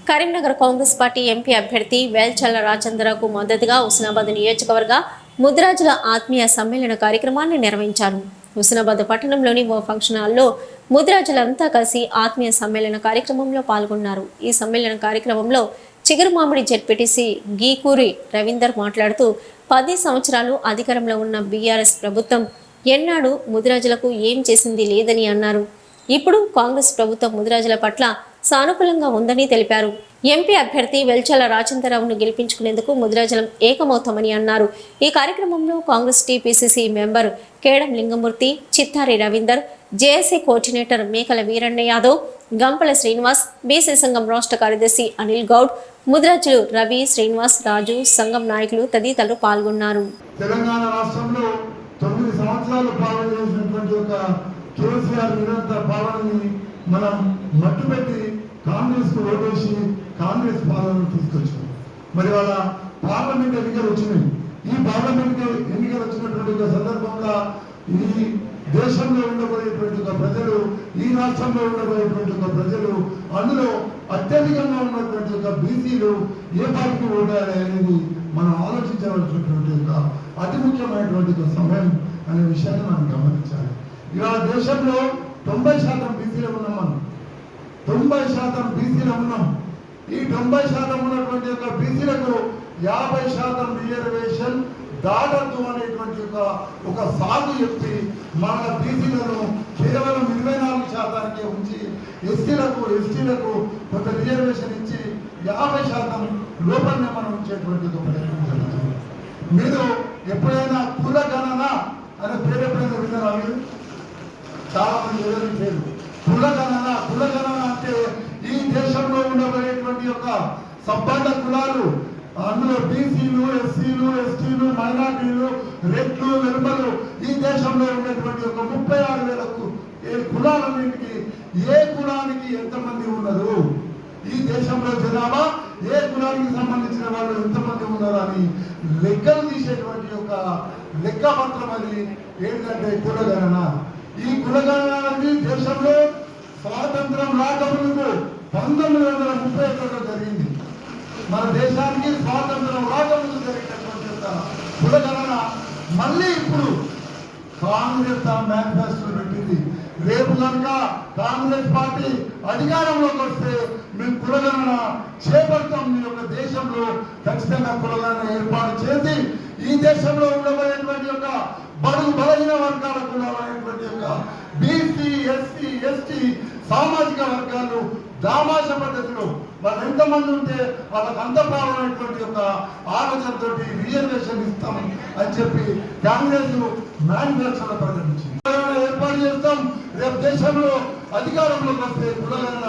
Karimnagar Congress party MP అభ్యర్థి వేల్చల్ల రాజేంద్రకు మద్దతుగా హుస్నాబాద్ నియోజకవర్గ ముద్రాజుల ఆత్మీయ సమ్మేళన కార్యక్రమాన్ని నిర్వహించారు. హుస్నాబాద్ పట్టణంలోని ఓ ఫంక్షన్ హాల్లో ముద్రాజులంతా కలిసి ఆత్మీయ సమ్మేళన కార్యక్రమంలో పాల్గొన్నారు. ఈ సమ్మేళన కార్యక్రమంలో చిగురుమామిడి జెడ్పీటీసీ గీకూరి రవీందర్ మాట్లాడుతూ 10 సంవత్సరాలు అధికారంలో ఉన్న బీఆర్ఎస్ ప్రభుత్వం ఎన్నాడు ముద్రాజులకు ఏం చేసింది లేదని అన్నారు. ఇప్పుడు కాంగ్రెస్ ప్రభుత్వం ముద్రాజుల పట్ల సానుకూలంగా ఉందని తెలిపారు. ఎంపీ అభ్యర్థి వెల్చల రాజేంద్రరావును గెలిపించుకునేందుకు ముద్రాజలం ఏకమవుతామని అన్నారు. ఈ కార్యక్రమంలో Congress TPCC member కేడం Lingamurthy, Chittari Ravinder, JAC coordinator మేకల వీరన్న యాదవ్, గంపల శ్రీనివాస్, బీసీ సంఘం రాష్ట్ర కార్యదర్శి అనిల్ గౌడ్, ముద్రాజులు రవి, శ్రీనివాస్, రాజు, సంఘం నాయకులు తదితరులు పాల్గొన్నారు. తెలంగాణ రాష్ట్రంలో 9 సంవత్సరాలు పాలన చేసినటువంటి ఒక కేసీఆర్ నిరంతర పాలనని మనం మట్టుపెట్టి కాంగ్రెస్ కు ఓటేసి కాంగ్రెస్ పాలనను తీసుకొచ్చాం. మరి వాళ్ళ పార్లమెంట్ ఎన్నికలు వచ్చినాయి. ఈ పార్లమెంట్ ఎన్నికలు వచ్చినటువంటి ఒక సందర్భంగా ఈ దేశంలో ఉండబోయేటువంటి ఒక ప్రజలు, ఈ రాష్ట్రంలో ఉండబోయేటువంటి ఒక ప్రజలు, అందులో అత్యధికంగా ఉన్నటువంటి ఒక బీసీలు ఏ పార్టీకి ఓటాలి అనేది మనం ఆలోచించవలసినటువంటి ఒక అతి ముఖ్యమైనటువంటి ఒక సమయం అనే విషయాన్ని మనం గమనించాలి. ఇవాళ దేశంలో 90% బీసీలో ఉన్నాం. మనం 90% బీసీలో ఉన్నాం. ఈ 90% ఉన్నటువంటి ఒక బీసీలకు 50% రిజర్వేషన్ దాటద్దు అనేటువంటి ఒక సాగు చెప్పి మన బీసీలను కేవలం 24% ఉంచి ఎస్సీలకు ఎస్టీలకు కొంత రిజర్వేషన్ ఇచ్చి 50% లోపలనే మనం ఉంచేటువంటి ఒక ప్రయత్నం జరుగుతుంది. మీరు ఎప్పుడైనా కులగణన అనే పేరు ఎప్పుడైనా విన్నారా? మీరు చాలా మంది ఎవరి పేరు కులగణన. కులగణన అంటే ఈ దేశంలో ఉండబోయేటువంటి యొక్క సంబంధ కులాలు, అందులో బీసీలు, ఎస్సీలు, ఎస్టీలు, మైనార్టీలు, రెడ్లు, వెలుపలు, ఈ దేశంలో ఉన్నటువంటి ఒక 36,000 కులాలన్నింటికి ఏ కులానికి ఎంతమంది ఉన్నారు, ఈ దేశంలో జనాభా ఏ కులానికి సంబంధించిన వాళ్ళు ఎంతమంది ఉన్నారు అని లెక్కలు తీసేటువంటి ఒక లెక్కపత్రం అది ఏంటంటే కులగణన. ఈ కులగణన అనేది దేశంలో స్వాతంత్రం రాకముందు 1931లో జరిగింది. మన దేశానికి స్వాతంత్రం రాకముందు జరిగినటువంటి ఒక కులగణన మళ్ళీ ఇప్పుడు కాంగ్రెస్ మేనిఫెస్టో పెట్టింది. రేపు కనుక కాంగ్రెస్ పార్టీ అధికారంలోకి వస్తే మేము కులగణన చేపడతాం. మీ యొక్క దేశంలో ఖచ్చితంగా కులగణన ఏర్పాటు చేసి ఈ దేశంలో ఉండబోయేటువంటి యొక్క బడుగు బలహీన వర్గాల కులాలైనటువంటి యొక్క బీసీ, ఎస్సీ, ఎస్టీ సామాజిక వర్గాలు దామాష పద్ధతిలో వాళ్ళు ఎంతమంది ఉంటే వాళ్ళకి అంత ప్రారంభమైనటువంటి ఒక ఆలోచనతో రిజర్వేషన్ ఇస్తాం అని చెప్పి కాంగ్రెస్ మేనిఫెస్టోలో ప్రకటించింది. ఏర్పాటు చేస్తాం. రేపు దేశంలో అధికారంలోకి వస్తే కులగణన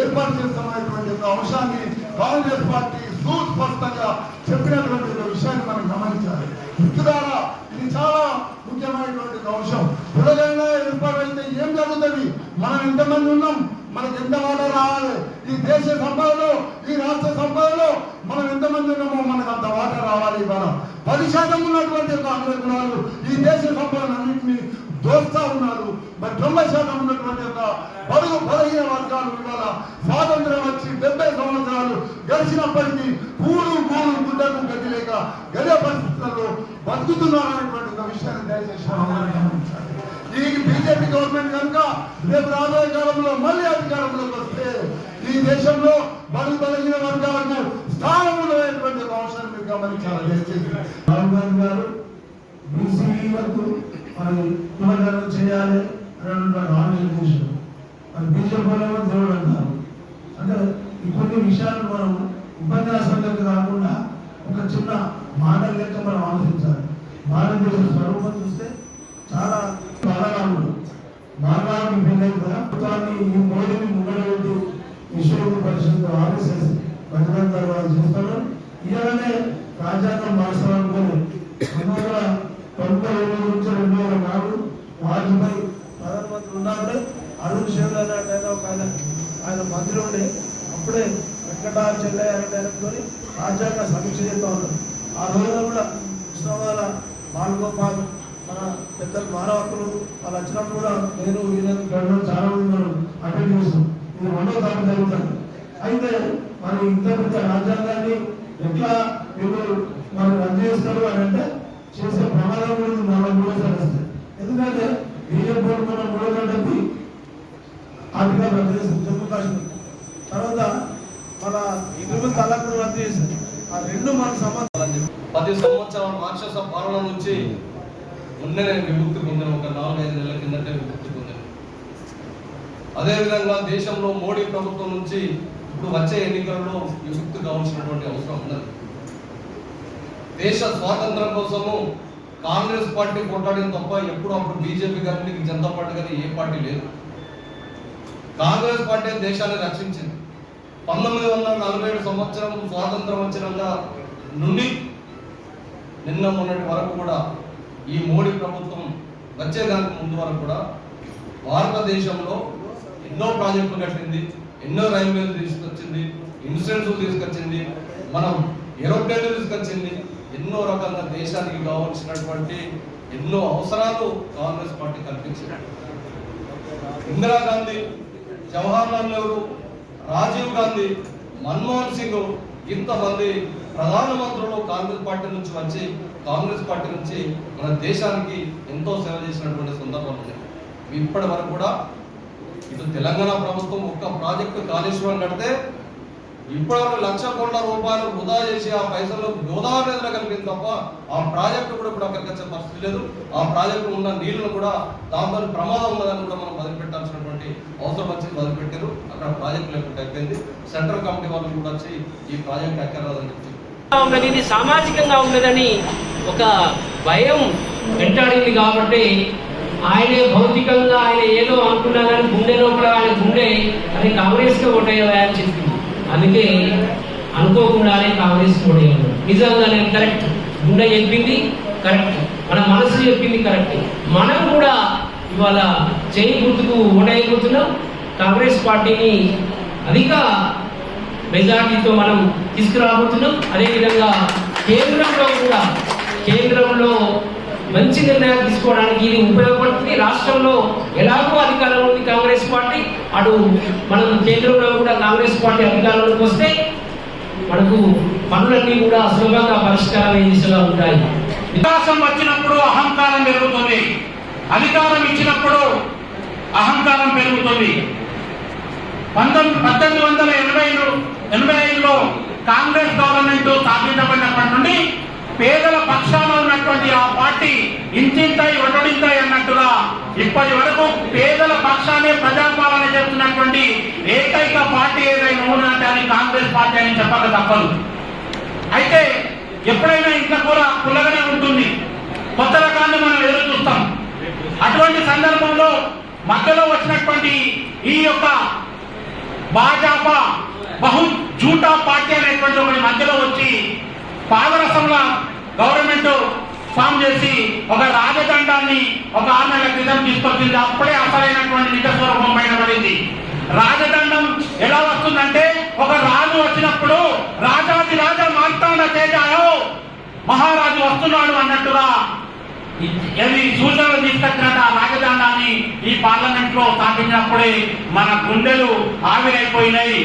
ఏర్పాటు చేస్తామనేటువంటి ఒక అంశాన్ని కాంగ్రెస్ పార్టీ సుస్పష్టంగా చెప్పినటువంటి ఒక విషయాన్ని మనం గమనించాలి. మిత్రులారా, ఇది చాలా ముఖ్యమైనటువంటి ఒక అంశం. కులగణన ఏర్పాటు అయితే ఏం జరుగుతుంది, మనం ఎంతమంది ఉన్నాం, మనకు ఎంత వాటా రావాలి, ఈ దేశ సంపదలో, ఈ రాష్ట్ర సంపదలో మనం ఎంతమంది ఉన్నామో మనకు అంత వాటా రావాలి. ఇవాళ 10% ఉన్నటువంటి ఒక అగ్రకులాలు ఈ దేశ సంపదను అన్నింటినీ దోస్తా ఉన్నారు. మరి 90% ఉన్నటువంటి ఒక బడుగు బలహీన వర్గాలు ఇవాళ స్వాతంత్రం వచ్చి 70 సంవత్సరాలు గడిచినప్పటికీ కూడు గుడ్డకు గతి లేక గడియ పరిస్థితుల్లో బతుకుతున్నారనేటువంటి ఒక విషయాన్ని దయచేసి గమనించాలి. ఈ బీజేపీ గవర్నమెంట్ కనుక రేపు రాబోయే కాలంలో మళ్ళీ అధికారంలోకి వస్తే ఈ దేశంలో బడుగు బలహీన వర్గాలకు స్థానం ఉండేటువంటి ఒక అంశాన్ని మీరు గమనించాలి. దయచేసి రాహుల్ గాంధీ గారు బీసీ వరకు మరి కులగణన చేయాలి అని ఆలోచన చేశారు. అది బీజేపీలో దేవుడు అంటారు. అంటే కొన్ని విషయాలు మనం ఉపన్యాసాలకు కాకుండా ఒక చిన్న మాటల లెక్క మనం ఆలోచించాలి. భారతదేశ స్వరూపం చూస్తే చాలా బాలరాముడు బాలరాముడు ప్రభుత్వాన్ని ఈ మోడీని ముంగడబెట్టి విశ్వ పరిషత్ ఆర్ఎస్ఎస్ భద్రత చేస్తారు. ఇలానే రాజ్యాంగం మార్చాలనుకోని 1997 నుంచి 2004 వాజ్పేయి ప్రధానమంత్రి ఉన్నప్పుడే అరుణ్ శేఖర్ అంటే ఆయన మంత్రి ఉండే అప్పుడే వెంకటాచలతో రాజ్యాంగ సమీక్ష చేస్తూ ఉన్నారు. ఆ రోజున కూడా కృష్ణవాళ్ళ బాలగోపాల్ మన పెద్దలు మానవ హక్కులు వాళ్ళు వచ్చినప్పుడు కూడా నేను చాలా మంది మనం అటెండ్ చేస్తాం. ఇది 2వ తరగతి జరుగుతుంది. అయితే మరి ఇంత పెద్ద రాజ్యాంగాన్ని ఎట్లా వీళ్ళు మరి రద్దు చేస్తారు అని అంటే చేసే ప్రమాదం కూడా మనం కూడా సరిస్తాయి. ఎందుకంటే బీజేపీ మన 3 ఆర్టికల్ రద్దు చేసింది జమ్మూ కాశ్మీర్, తర్వాత మన ట్రిపుల్ తలాక్ రద్దు చేసింది. ఆ రెండు మన సంబంధాలు 10 సంవత్సరాల రాక్షస పాలన నుంచి మొన్ననే విముక్తి పొందాను. ఒక 4-5 నెలల కిందటే విముక్తి పొందాను. అదేవిధంగా దేశంలో మోడీ ప్రభుత్వం నుంచి ఇప్పుడు వచ్చే ఎన్నికల్లో విముక్తి కావాల్సినటువంటి అవసరం ఉన్నది. దేశ స్వాతంత్రం కోసము కాంగ్రెస్ పార్టీ కొట్లాడింది తప్ప ఎప్పుడు అప్పుడు బీజేపీ కానీ జనతా పార్టీ కానీ ఏ పార్టీ లేదు. కాంగ్రెస్ పార్టీ దేశాన్ని రక్షించింది. 1947 సంవత్సరం స్వాతంత్రం వచ్చినాక నుండి నిన్న మొన్నటి వరకు కూడా ఈ మోడీ ప్రభుత్వం వచ్చేదానికి ముందు వరకు కూడా భారతదేశంలో ఎన్నో ప్రాజెక్టులు కట్టింది, ఎన్నో రైల్వేలు తీసుకొచ్చింది, ఇన్సూరెన్స్లు తీసుకొచ్చింది, మనం ఏరోప్లేన్లు తీసుకొచ్చింది. ఎన్నో రకాల దేశానికి కావాల్సినటువంటి ఎన్నో అవసరాలు కాంగ్రెస్ పార్టీ కల్పించింది. ఇందిరాగాంధీ, జవహర్లాల్ నెహ్రూ, రాజీవ్ గాంధీ, మన్మోహన్ సింగ్ ఇంతమంది ప్రధానమంత్రులు కాంగ్రెస్ పార్టీ నుంచి వచ్చి కాంగ్రెస్ పార్టీ నుంచి మన దేశానికి ఎంతో సేవ చేసినటువంటి సందర్భాలు ఉన్నాయి. ఇప్పటి వరకు కూడా ఇటు తెలంగాణ ప్రభుత్వం ఒక్క ప్రాజెక్టు కాళేశ్వరం కడితే ఇప్పటివరకు 1,00,000 కోట్ల రూపాయలు వృధా చేసి ఆ పైసలు గోదావరి నదిలో కలిపింది తప్ప ఆ ప్రాజెక్టు కూడా ఇప్పుడు అక్కడికి వచ్చే పరిస్థితి లేదు. ఆ ప్రాజెక్టు ఉన్న నీళ్లను కూడా దాంతో ప్రమాదం ఉన్నదని కూడా మనం వదిలిపెట్టాల్సినటువంటి అవసరం వచ్చి వదిలిపెట్టారు. అక్కడ ప్రాజెక్టు లేకుండా అయిపోయింది. సెంట్రల్ కమిటీ వాళ్ళు కూడా వచ్చి ఈ ప్రాజెక్ట్ ఎక్కరాదని చెప్పి ఉన్నది, ఇది సామాజికంగా ఉన్నదని ఒక భయం వెంటాడింది. కాబట్టి ఆయనే భౌతికంగా ఆయన ఏదో అనుకున్నా కానీ గుండె లోపల ఆయన గుండె అది కాంగ్రెస్గా ఓటేయాలని చెప్పింది. అందుకే అనుకోకుండానే కాంగ్రెస్ ఓటేయాలి. నిజంగా నేను కరెక్ట్, గుండె చెప్పింది కరెక్ట్, మన మనసు చెప్పింది కరెక్ట్. మనం కూడా ఇవాళ చేయి గుర్తుకు ఓటేయబోతున్నాం. కాంగ్రెస్ పార్టీని అధిక మెజార్టీతో మనం తీసుకురాబోతున్నాం. అదేవిధంగా కేంద్రంలో మంచి నిర్ణయాలు తీసుకోవడానికి ఇది ఉపయోగపడుతుంది. రాష్ట్రంలో ఎలాగో అధికారంలో ఉంది కాంగ్రెస్ పార్టీ, అటు మనం కేంద్రంలో కూడా కాంగ్రెస్ పార్టీ అధికారంలోకి వస్తే మనకు పనులన్నీ కూడా సులభంగా పరిష్కారం అయ్యే దిశగా ఉంటాయి. వికాసం వచ్చినప్పుడు అహంకారం పెరుగుతుంది, అధికారం ఇచ్చినప్పుడు అహంకారం పెరుగుతుంది. 1885లో కాంగ్రెస్ గవర్నమెంట్ స్థాపించబడినప్పటి నుండి పేదల పక్షాన ఉన్నటువంటి ఆ పార్టీ ఇంతింతాయి ఒటడింతాయి అన్నట్టుగా ఇప్పటి వరకు పేదల పక్షానే ప్రజాపాలన చేస్తున్నటువంటి ఏకైక పార్టీ ఏదైనా ఉన్నదంటే అది కాంగ్రెస్ పార్టీ అని చెప్పక తప్పదు. అయితే ఎప్పుడైనా ఇంట్లో కూడా పుల్లగానే ఉంటుంది, కొత్త రకాన్ని మనం ఎదురు చూస్తాం. అటువంటి సందర్భంలో మధ్యలో వచ్చినటువంటి ఈ యొక్క భాజపా జూటా పార్టీ అనేటువంటి ఒకటి మధ్యలో వచ్చి పాదరసంలో గవర్నమెంట్ ఫామ్ చేసి ఒక రాజదండాన్ని ఒక 6 నెలల క్రితం తీసుకొచ్చింది. అప్పుడే అసలైనటువంటి నిజ స్వరూపం బయటపడింది. రాజదండం ఎలా వస్తుందంటే ఒక రాజు వచ్చినప్పుడు రాజాది రాజా మార్తాండ తేజాయో మహారాజు వస్తున్నాడు అన్నట్టుగా ఎన్ని సూచనలు తీసుకొచ్చినట్టు ఆ రాజదండాన్ని ఈ పార్లమెంట్ లో స్థాపించినప్పుడే మన గుండెలు ఆవిరైపోయినాయి.